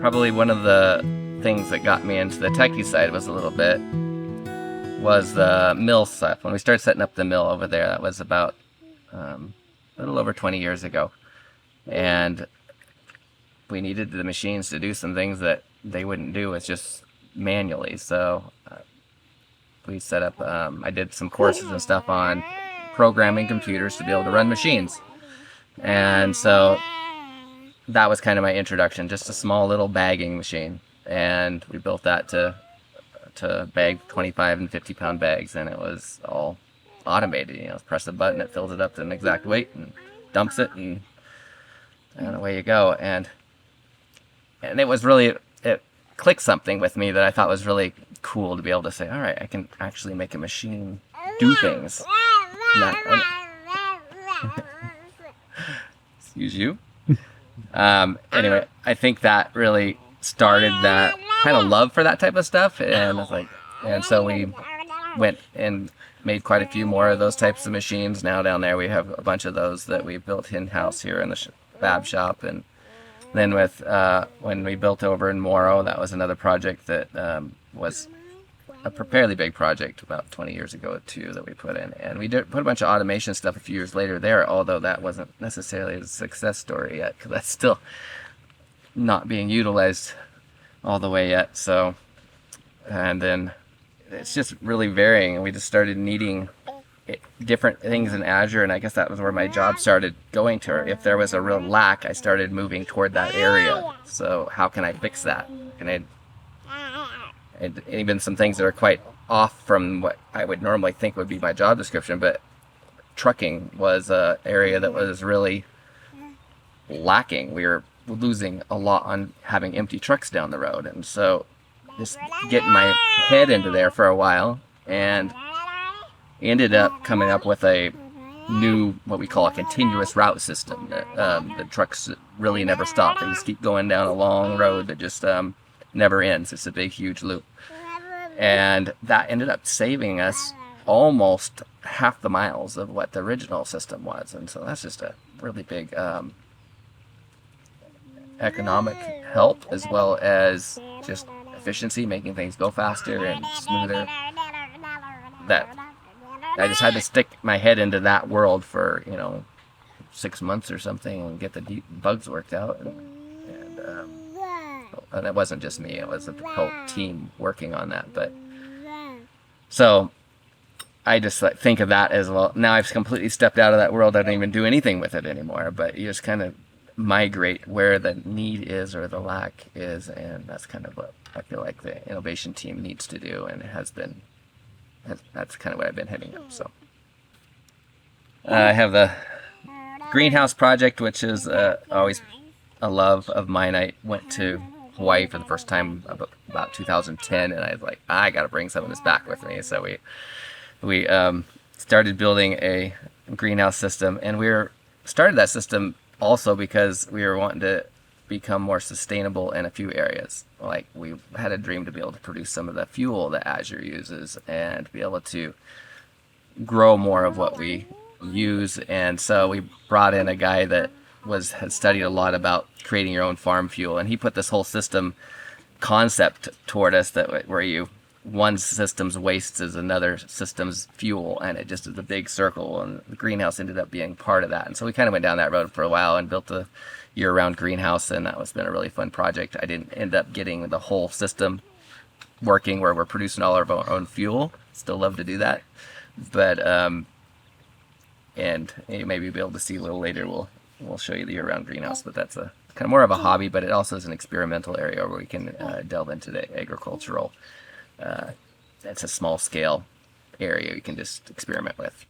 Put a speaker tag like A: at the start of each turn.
A: probably one of the things that got me into the techie side was the mill stuff. When we started setting up the mill over there, that was about a little over 20 years ago. And we needed the machines to do some things that they wouldn't do with just manually. So we set up, I did some courses and stuff on programming computers to be able to run machines. And so that was kind of my introduction, just a small little bagging machine. And we built that to bag 25 and 50 pound bags, and it was all automated. You know, press a button, it fills it up to an exact weight and dumps it, and away you go. And it was really, it clicked something with me that I thought was really cool to be able to say, all right, I can actually make a machine do things. Excuse you. Anyway, I think that really started that kind of love for that type of stuff, and I was like, and so we went and made quite a few more of those types of machines. Now down there we have a bunch of those that we built in-house here in the fab shop. And then with when we built over in Morrow, that was another project that was a fairly big project about 20 years ago too, that we put in. And we put a bunch of automation stuff a few years later there, although that wasn't necessarily a success story yet, because that's still not being utilized all the way yet. So, and then it's just really varying, and we just started needing different things in Azure, and I guess that was where my job started going to. If there was a real lack, I started moving toward that area. So how can I fix that? And even some things that are quite off from what I would normally think would be my job description, but trucking was an area that was really lacking. We were losing a lot on having empty trucks down the road, and so just getting my head into there for a while, and ended up coming up with a new, what we call a continuous route system. The trucks really never stop. They just keep going down a long road that just never ends. It's a big, huge loop. And that ended up saving us almost half the miles of what the original system was. And so that's just a really big economic help, as well as just efficiency, making things go faster and smoother. That I just had to stick my head into that world for 6 months or something and get the bugs worked out, and it wasn't just me, it was a whole team working on that. But so I just think of that as, well, now I've completely stepped out of that world. I don't even do anything with it anymore, but you just kind of migrate where the need is or the lack is, and that's kind of what I feel like the innovation team needs to do, and it has been. That's kind of what I've been heading up. So I have the greenhouse project, which is always a love of mine. I went to Hawaii for the first time about 2010, and I was like, I got to bring some of this back with me. So we started building a greenhouse system, and started that system also because we were wanting to become more sustainable in a few areas. Like, we had a dream to be able to produce some of the fuel that Azure uses and be able to grow more of what we use. And so we brought in a guy that had studied a lot about creating your own farm fuel, and he put this whole system concept toward us where one system's waste is another system's fuel, and it just is a big circle, and the greenhouse ended up being part of that. And so we kind of went down that road for a while and built a year-round greenhouse, and that was been a really fun project. I didn't end up getting the whole system working where we're producing all our own fuel. Still love to do that, but and maybe you'll be able to see a little later. We'll show you the year-round greenhouse, but that's a kind of more of a hobby, but it also is an experimental area where we can delve into the agricultural. It's a small-scale area you can just experiment with.